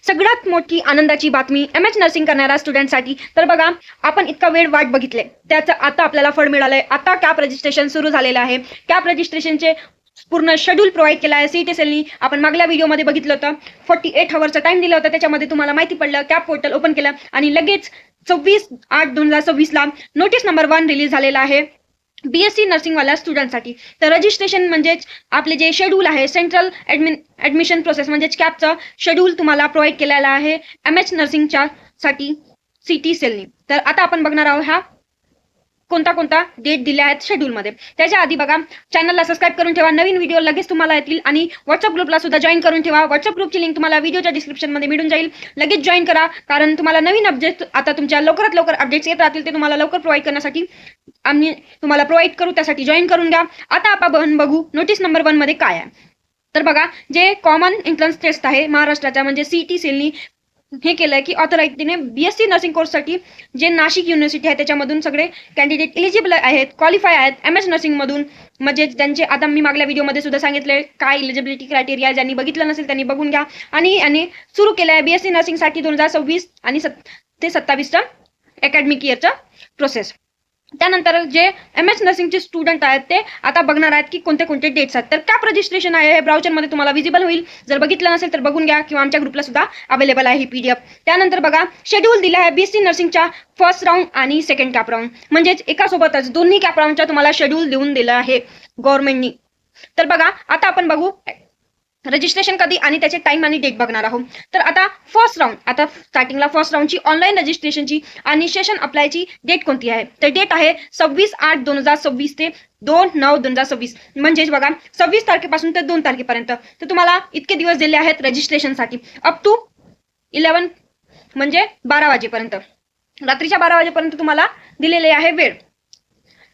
सगळ्यात मोठी आनंदाची बातमी एमएच नर्सिंग करणाऱ्या स्टुडंटसाठी. तर बघा, आपण इतका वेळ वाट बघितले, त्याचं आता आपल्याला फळ मिळालंय. आता कॅप रजिस्ट्रेशन सुरू झालेलं आहे. कॅप रजिस्ट्रेशनचे पूर्ण शेड्यूल प्रोव्हाइड केला आहे सीईटी सेलनी. आपण मागल्या व्हिडिओमध्ये बघितलं होतं, 48 आवर्सचा टाइम दिला होता. त्याच्यामध्ये तुम्हाला माहिती पडलं, कॅप पोर्टल ओपन केलं आणि लगेच 26/8/2026 नोटीस नंबर 1 रिलीज झालेला आहे बीएससी नर्सिंगवाल्या स्टुडंटसाठी. तर रजिस्ट्रेशन म्हणजेच आपले जे शेड्यूल आहे, सेंट्रल ॲडमिशन प्रोसेस म्हणजेच कॅपचं शेड्यूल तुम्हाला प्रोव्हाइड केलेला आहे एमएच नर्सिंगच्या साठी सीईटी सेलनी. तर आता आपण बघणार आहोत हा कोणता डेट दिल्या आहेत शेड्यूलमध्ये. त्याच्या आधी बघा, चॅनलला सबस्क्राईब करून ठेवा, नवीन व्हिडिओ लगेच तुम्हाला येतील. आणि व्हॉट्सअप ग्रुपला सुद्धा जॉईन करून ठेवा. व्हॉट्सअप ग्रुपची लिंक तुम्हाला व्हिडिओच्या डिस्क्रिप्शनमध्ये मिळून जाईल. लगेच जॉईन करा, कारण तुम्हाला नवीन अपडेट आता तुमच्या लवकरात लवकर अपडेट्स येत राहतील. ते तुम्हाला लवकर प्रोव्हाइड करण्यासाठी आम्ही तुम्हाला प्रोव्हाइड करू, त्यासाठी जॉईन करून घ्या. आता आपण बघू नोटीस नंबर 1 मध्ये काय आहे. तर बघा, जे कॉमन एंट्रन्स टेस्ट आहे महाराष्ट्राच्या म्हणजे सीईटी सेलनी हे केलंय की ऑथराइजने बीएससी नर्सिंग कोर्ससाठी जे नाशिक युनिव्हर्सिटी आहे त्याच्यामधून सगळे कॅन्डिडेट एलिजिबल आहेत, क्वालिफाय आहेत एमएच नर्सिंग मधून. म्हणजे त्यांचे आता मी मागल्या व्हिडिओमध्ये सुद्धा सांगितले काय एलिजिबिलिटी क्रायटेरिया. ज्यांनी बघितलं नसेल त्यांनी बघून घ्या. आणि सुरू केलं आहे बीएससी नर्सिंगसाठी 2026 आणि ते 27चा अकॅडमिक इयरचा प्रोसेस. त्यानंतर जे एमएच नर्सिंगचे स्टुडंट आहेत ते आता बघणार आहेत की कोणते कोणते डेट्स आहेत. तर कॅप रजिस्ट्रेशन आहे हे ब्राउचरमध्ये तुम्हाला विजिबल होईल. जर बघितलं नसेल तर बघून घ्या, किंवा आमच्या ग्रुपला सुद्धा अवेलेबल आहे ही पीडीएफ. त्यानंतर बघा, शेड्यूल दिला आहे बीएससी नर्सिंगच्या फर्स्ट राऊंड आणि सेकंड कॅप राऊंड, म्हणजेच एकासोबतच दोन्ही कॅप राऊंडचा तुम्हाला शेड्यूल देऊन दिलं आहे गव्हर्नमेंटनी. तर बघा, आता आपण बघू रजिस्ट्रेशन कधी आणि त्याचे टाइम आणि डेट बघणार आहोत. तर आता फर्स्ट राऊंड, आता स्टार्टिंगला फर्स्ट राऊंडची ऑनलाईन रजिस्ट्रेशनची आणि सेशन अप्लायची डेट कोणती आहे. तर डेट आहे 26/8/2026 ते 2/9/2026. म्हणजेच बघा, 26 तारखेपासून ते 2 तारखेपर्यंत. तर तुम्हाला इतके दिवस दिले आहेत रजिस्ट्रेशनसाठी, अप टू 11 म्हणजे 12 वाजेपर्यंत, रात्रीच्या 12 वाजेपर्यंत तुम्हाला दिलेले आहे वेळ.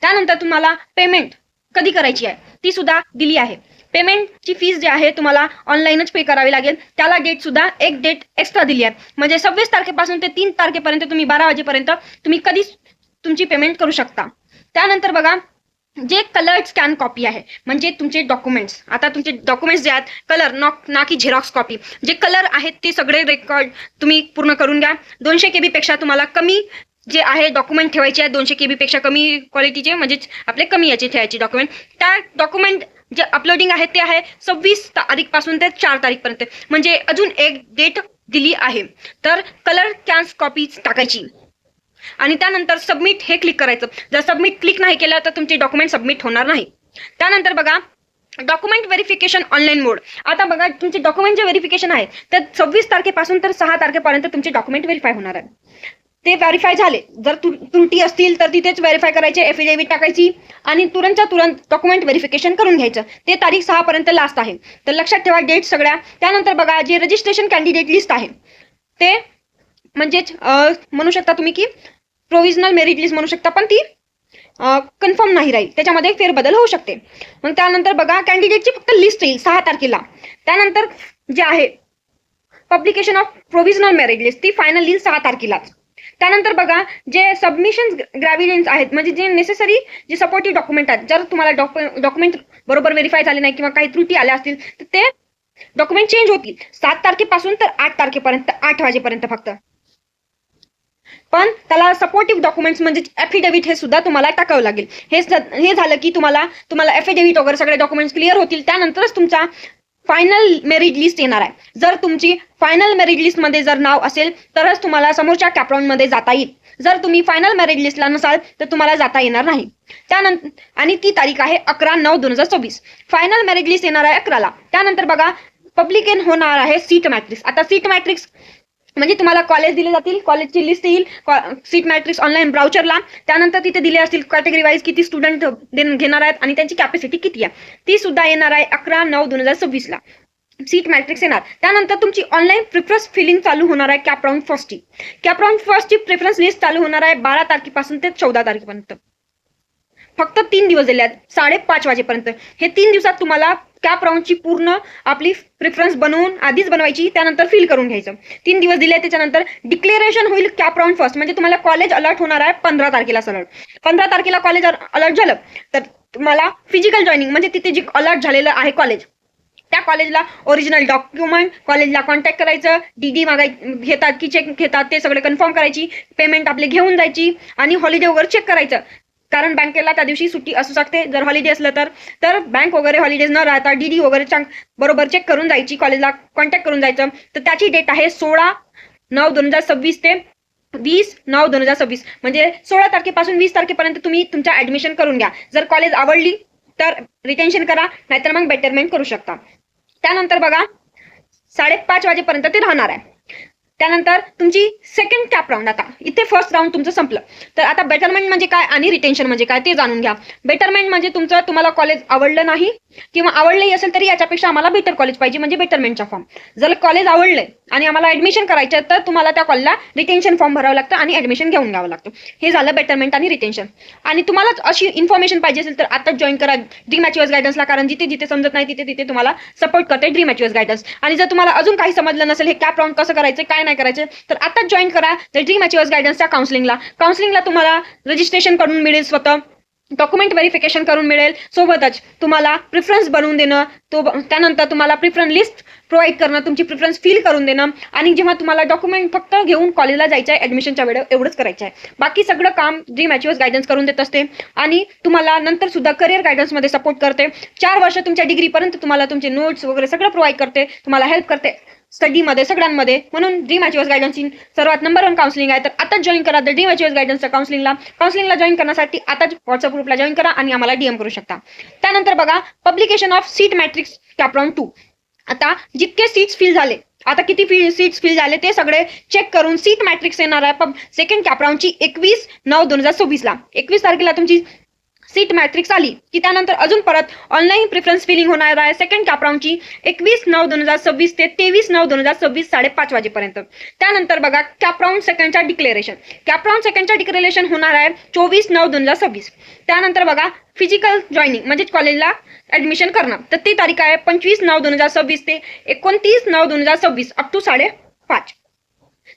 त्यानंतर तुम्हाला पेमेंट कधी करायची आहे ती सुद्धा दिली आहे. पेमेंटची फीस जी आहे तुम्हाला ऑनलाईनच पे करावी लागेल. त्याला डेट सुद्धा एक डेट एक्स्ट्रा दिली आहे, म्हणजे 26 तारखेपासून ते 3 तारखेपर्यंत तुम्ही 12 वाजेपर्यंत तुम्ही कधी तुमची पेमेंट करू शकता. त्यानंतर बघा, जे कलर्ड स्कॅन कॉपी आहे म्हणजे तुमचे डॉक्युमेंट्स, आता तुमचे डॉक्युमेंट्स जे आहेत कलर ना की झेरॉक्स कॉपी, जे कलर आहेत ते सगळे रेकॉर्ड तुम्ही पूर्ण करून घ्या. 200 KB पेक्षा तुम्हाला कमी जे आहे डॉक्युमेंट ठेवायचे आहे, 200 KB पेक्षा कमी क्वालिटीचे म्हणजे आपले कमी याचे ठेवायचे डॉक्युमेंट. त्या डॉक्युमेंट जे अपलोडिंग आहे ते आहे 26 तारीखपासून ते 4 तारीखपर्यंत, म्हणजे अजून एक डेट दिली आहे. तर कलर स्कॅन कॉपी टाकायची आणि त्यानंतर सबमिट हे क्लिक करायचं. जर सबमिट क्लिक नाही केलं तर तुमचे डॉक्युमेंट सबमिट होणार नाही. त्यानंतर बघा, डॉक्युमेंट व्हेरिफिकेशन ऑनलाईन मोड. आता बघा, तुमचे डॉक्युमेंट जे व्हेरिफिकेशन आहे तर 26 तारखेपासून तर 6 तारखेपर्यंत तुमचे डॉक्युमेंट व्हेरीफाय होणार आहे. ते व्हेरीफाय झाले, जर त्रुटी असतील तर तिथेच व्हेरीफाय करायचे, एफिडेव्हिट टाकायची आणि तुरंतच्या तुरंत डॉक्युमेंट व्हेरिफिकेशन करून घ्यायचं. ते तारीख 6 पर्यंत लास्ट आहे. तर लक्षात ठेवा डेट सगळ्या. त्यानंतर बघा, जे रजिस्ट्रेशन कॅन्डिडेट लिस्ट आहे ते म्हणजेच म्हणू शकता तुम्ही की प्रोव्हिजनल मेरिट लिस्ट म्हणू शकता, पण ती कन्फर्म नाही राहील, त्याच्यामध्ये फेरबदल होऊ शकते. मग त्यानंतर बघा, कॅन्डिडेटची फक्त लिस्ट येईल 6 तारखेला. त्यानंतर जे आहे publication of provisional merit list ती फायनल येईल 6 तारखेलाच. त्यानंतर बघा, जे सबमिशन ग्रॅव्हिडन्स आहेत म्हणजे जे नेसेसरी जे सपोर्टिव्ह डॉक्युमेंट आहेत, जर तुम्हाला डॉक्युमेंट बरोबर व्हेरीफाय झाले नाही किंवा काही त्रुटी आल्या असतील तर ते डॉक्युमेंट चेंज होतील 7 तारखेपासून तर 8 तारखेपर्यंत 8 वाजेपर्यंत फक्त. पण त्याला सपोर्टिव्ह डॉक्युमेंट्स म्हणजे एफिडेव्हिट हे सुद्धा तुम्हाला टाकावं लागेल. हे झालं की तुम्हाला एफिडेव्हिट वगैरे सगळे डॉक्युमेंट्स क्लिअर होतील. त्यानंतरच तुमचा फायनल मेरिट लिस्ट येणार आहे. जर तुमची फायनल मेरिट लिस्टमध्ये जर नाव असेल तरच तुम्हाला समोरच्या कॅपराऊंडमध्ये जाता येईल. जर तुम्ही फायनल मेरिट लिस्टला नसाल तर तुम्हाला जाता येणार नाही. त्यानंतर आणि ती तारीख आहे 11/9/2026. फायनल मेरिट लिस्ट येणार आहे 11ला. त्यानंतर बघा, पब्लिकेशन होणार आहे सीट मॅट्रिक्स. आता सीट मॅट्रिक्स म्हणजे तुम्हाला कॉलेज दिले जातील, कॉलेजची लिस्ट येईल सीट मॅट्रिक्स ऑनलाईन ब्राउचरला. त्यानंतर तिथे दिले असतील कॅटेगरी वाईज किती स्टुडंट घेणार आहेत आणि त्यांची कॅपॅसिटी किती आहे, ती सुद्धा येणार आहे 11/9/2026ला सीट मॅट्रिक्स येणार. त्यानंतर तुमची ऑनलाईन प्रिफरन्स फिलिंग चालू होणार आहे कॅप राऊंड फर्स्टची. कॅप राऊंड फर्स्टची प्रिफरन्स लिस्ट चालू होणार आहे 12 तारखेपासून ते 14 तारखेपर्यंत. फक्त 3 दिवस दिले आहेत 5:30 वाजेपर्यंत. हे 3 दिवसात तुम्हाला कॅप राऊंडची पूर्ण आपली प्रिफरन्स बनवून आधीच बनवायची, त्यानंतर फिल करून घ्यायचं. 3 दिवस दिले. त्याच्यानंतर डिक्लेरेशन होईल कॅप राऊंड फर्स्ट, म्हणजे तुम्हाला कॉलेज अलर्ट होणार आहे 15 तारखेला सरळ. 15 तारखेला कॉलेज अलर्ट झालं तर तुम्हाला फिजिकल जॉईनिंग म्हणजे तिथे जे अलर्ट झालेलं आहे कॉलेज त्या कॉलेजला ओरिजिनल डॉक्युमेंट, कॉलेजला कॉन्टॅक्ट करायचं, डीडी घेतात की चेक घेतात ते सगळे कन्फर्म करायची, पेमेंट आपले घेऊन जायची आणि हॉलिडे वगैरे चेक करायचं. कारण बँकेला त्या दिवशी सुट्टी असू शकते जर हॉलिडे असलं तर बँक वगैरे हॉलिडेज न राहता डीडी वगैरे बरोबर चेक करून जायची, कॉलेजला कॉन्टॅक्ट करून जायचं. तर त्याची डेट आहे 16/9/2026 ते 20/9/2026. म्हणजे 16 तारखेपासून 20 तारखेपर्यंत तुम्ही तुमच्या ऍडमिशन करून घ्या. जर कॉलेज आवडली तर रिटेन्शन करा, नाहीतर मग बेटरमेंट करू शकता. त्यानंतर बघा 5:30 वाजेपर्यंत ते राहणार आहे. त्यानंतर तुमची सेकंड कॅप राऊंड. आता इथे फर्स्ट राऊंड तुमचं संपलं. तर आता बेटरमेंट म्हणजे काय आणि रिटेन्शन म्हणजे काय ते जाणून घ्या. बेटरमेंट म्हणजे तुम्हाला कॉलेज आवडलं नाही किंवा आवडलंही असेल तरी याच्यापेक्षा आम्हाला बेटर कॉलेज पाहिजे म्हणजे बेटरमेंटचा फॉर्म. जर कॉलेज आवडलंय आणि आम्हाला ऍडमिशन करायचं तर तुम्हाला त्या कॉलेजला रिटेन्शन फॉर्म भरावं लागतं आणि ऍडमिशन घेऊन घ्यावं लागतं. हे झालं बेटरमेंट आणि रिटेन्शन. आणि तुम्हाला अशी इन्फॉर्मेशन पाहिजे असेल तर आताच जॉईन करा ड्रीम अचिव्हर्स गायडन्सला, कारण जिथे जिथे समजत नाही तिथे तिथे तुम्हाला सपोर्ट करते ड्रीम अचिव्हर्स गायडन्स. आणि जर तुम्हाला अजून काही समजलं नसेल हे कॅप राऊंड कसं करायचं काय नाही करायचं तर आताच जॉईन करा ड्रीम अचिव्हर्स गायडन्सच्या काउन्सिलिंगला तुम्हाला रजिस्ट्रेशन करून मिळेल, स्वतः डॉक्युमेंट व्हेरिफिकेशन करून मिळेल, सोबतच तुम्हाला प्रिफरन्स बनवून देणं, त्यानंतर तुम्हाला प्रिफरन्स लिस्ट प्रोव्हाइड करणं, तुमची प्रिफरन्स फिल करून देणं. आणि जेव्हा तुम्हाला डॉक्युमेंट फक्त घेऊन कॉलेजला जायचं आहे ऍडमिशनच्या वेळेस एवढंच करायचं आहे. बाकी सगळं काम ड्रीम अचिव्हर्स गायडन्स करून देत असते आणि तुम्हाला नंतर सुद्धा करिअर गायडन्समध्ये सपोर्ट करते. 4 वर्ष तुमच्या डिग्रीपर्यंत तुम्हाला तुमचे नोट्स वगैरे सगळं प्रोव्हाइड करते, तुम्हाला हेल्प करते स्टडीमध्ये सगळ्यांमध्ये. म्हणून ड्रीम अचिव्हर्स गायडन्सची सर्वात नंबर 1 काउन्सिलिंग आहे. तर आताच जॉईन करा ड्रीम अचिव्हर्स गायडन्सच्या काउन्सिलिंगला जॉईन करण्यासाठी आताच व्हॉट्सअप ग्रुपला जॉईन करा आणि आम्हाला डीएम करू शकता. त्यानंतर बघा publication of seat matrix cap round 2. आता जितके सीट्स फिल झाले, आता किती सीट्स फिल झाले ते सगळे चेक करून सीट मॅट्रिक्स येणार आहे सेकंड कॅप राऊंडची 21/9/2026 ला. 21 तारखेला तुमची सीट मॅट्रिक्स आली की त्यानंतर अजून परत ऑनलाईन प्रिफरन्स फिलिंग होणार आहे सेकंड कॅप राऊंडची 21/9/2026 ते 23/9/2026 5:30 वाजेपर्यंत. त्यानंतर बघा कॅप राऊंड सेकंडच्या डिक्लेरेशन होणार आहे 24/9/2026. त्यानंतर बघा फिजिकल जॉईनिंग म्हणजे कॉलेजला ऍडमिशन करणं, तर ती तारीख आहे 25/9/2026 ते 29/9/2026 अप टू 5:30.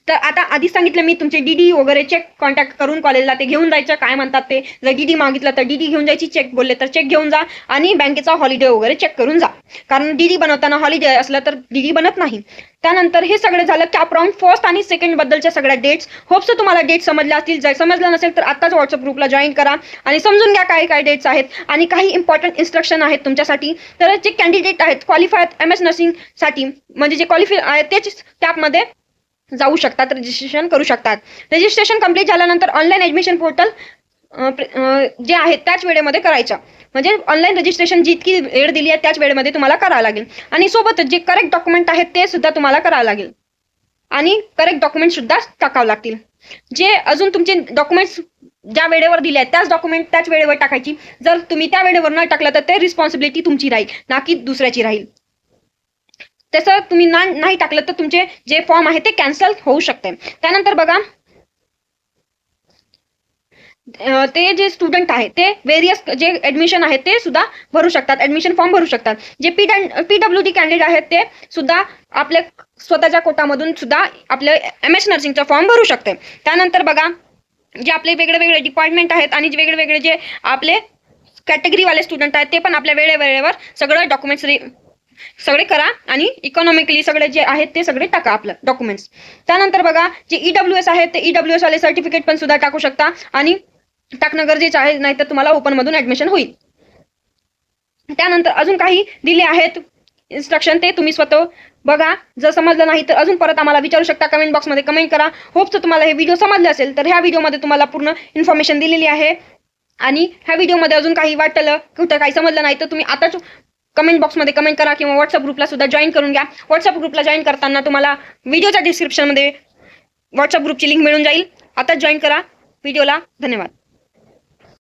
तर आता आधीच सांगितलं मी तुमचे डीडी वगैरे चेक कॉन्टॅक्ट करून कॉलेजला ते घेऊन जायचं, काय म्हणतात ते, जर डीडी मागितलं तर डीडी घेऊन जायची, चेक बोलले तर चेक घेऊन जा आणि बँकेचा हॉलिडे वगैरे चेक करून जा, कारण डीडी बनवताना हॉलिडे असलं तर डीडी बनत नाही. त्यानंतर हे सगळं झालं कॅप राऊंड फर्स्ट आणि सेकंड बद्दलच्या सगळ्या डेट्स. होप्स तुम्हाला डेट समजल्या असतील. जर समजलं नसेल तर आताच व्हॉट्सअप ग्रुपला जॉईन करा आणि समजून घ्या काय काय डेट्स आहेत आणि काही इम्पॉर्टंट इन्स्ट्रक्शन आहेत तुमच्यासाठी. तर जे कॅन्डिडेट आहेत क्वालिफाय MS नर्सिंगसाठी म्हणजे जे क्वालिफाय आहेत तेच कॅपमध्ये जाऊ शकतात, रजिस्ट्रेशन करू शकतात. रजिस्ट्रेशन कंप्लीट झाल्यानंतर ऑनलाईन ऍडमिशन पोर्टल जे आहे त्याच वेळेमध्ये करायचं, म्हणजे ऑनलाईन रजिस्ट्रेशन जितकी वेळ दिली आहे त्याच वेळेमध्ये तुम्हाला करावं लागेल. आणि सोबतच जे करेक्ट डॉक्युमेंट आहेत ते सुद्धा तुम्हाला करावं लागेल आणि करेक्ट डॉक्युमेंट सुद्धा टाकावं लागतील. जे अजून तुमचे डॉक्युमेंट्स ज्या वेळेवर दिले आहेत त्याच डॉक्युमेंट त्याच वेळेवर टाकायची. जर तुम्ही त्या वेळेवर न टाकलं तर ते रिस्पॉन्सिबिलिटी तुमची राहील ना की दुसऱ्याची राहील. तसं तुम्ही नाही टाकलं तर तुमचे जे फॉर्म आहे ते कॅन्सल होऊ शकते. त्यानंतर बघा ते जे स्टुडंट आहेत ते वेरियस जे ऍडमिशन आहे ते सुद्धा भरू शकतात, ऍडमिशन फॉर्म भरू शकतात. जे PWD कॅन्डिडेट आहेत ते सुद्धा आपल्या स्वतःच्या कोटामधून सुद्धा आपले MS नर्सिंगचा फॉर्म भरू शकते. त्यानंतर बघा जे आपले वेगळे डिपार्टमेंट आहेत आणि वेगळे जे आपले कॅटेगरीवाले स्टुडंट आहेत ते पण आपल्या वेळेवर सगळं डॉक्युमेंट्स सगळे करा आणि इकॉनॉमिकली सगळे जे आहेत ते सगळे टाका आपलं डॉक्युमेंट्स. त्यानंतर बघा जे EWS आहेत ते EWS वाले सर्टिफिकेट पण सुद्धा टाकू शकता आणि टाकणं गरजेचं आहे, नाहीतर तुम्हाला ओपन मधून ऍडमिशन होईल. त्यानंतर अजून काही दिले आहेत इन्स्ट्रक्शन ते तुम्ही स्वतः बघा. जर समजलं नाही तर अजून परत आम्हाला विचारू शकता, कमेंट बॉक्समध्ये कमेंट करा. होप्स तुम्हाला हे व्हिडिओ समजले असेल. तर ह्या व्हिडिओमध्ये तुम्हाला पूर्ण इन्फॉर्मेशन दिलेली आहे आणि ह्या व्हिडिओमध्ये अजून काही वाटलं कुठं काही समजलं नाही तर तुम्ही आताच कमेंट बॉक्समध्ये कमेंट करा किंवा व्हॉट्सअप ग्रुपला सुद्धा जॉईन करून घ्या. व्हॉट्सअप ग्रुपला जॉईन करताना तुम्हाला व्हिडिओच्या डिस्क्रिप्शनमध्ये व्हॉट्सअप ग्रुपची लिंक मिळून जाईल. आताच जॉईन करा. व्हिडिओला धन्यवाद.